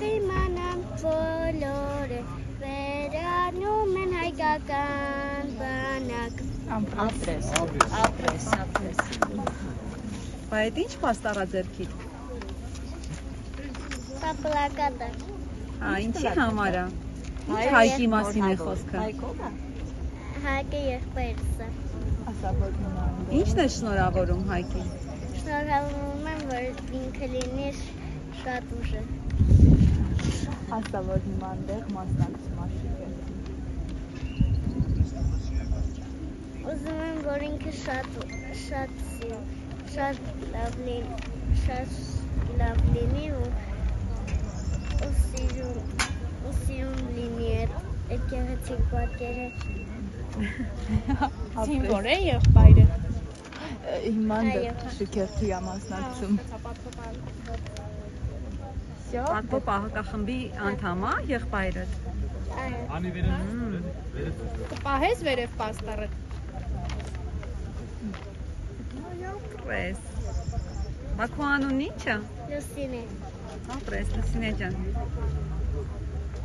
իմանան բոլորը, վերանում են հայկական բանակ։ Ապրես։ Բա այդ ինչ պաստառա ձերքիդ։ Պապլակատը։ Ինչի համար է։ Ինչ Հայկի մասին է խոսքը։ Հայկը եղբայրս է։ Ինչն է շնորհավորում Հայկին։ Շնորհավորում եմ, որ ինքը լինի շատ ուժը։ Ասա որ հիմա այնտեղ մասնակցում աշիկ է։ Ուզում եմ, որ ինքը շատ լավ լինի ու սիրուն լինի այդ գեղեցիկ պատկերը։ Զինվոր է եղբայրը։ Հիմա շքերթի է մասնակցում։ Պատվո պահակախմբի անդամ է եղբայրդ։ Կպահես վերև պաստառը։ Ապրես։ Բա քո անունն ի՞նչ է։ Լուսինե։ Ապրես, Լուսինե ջան։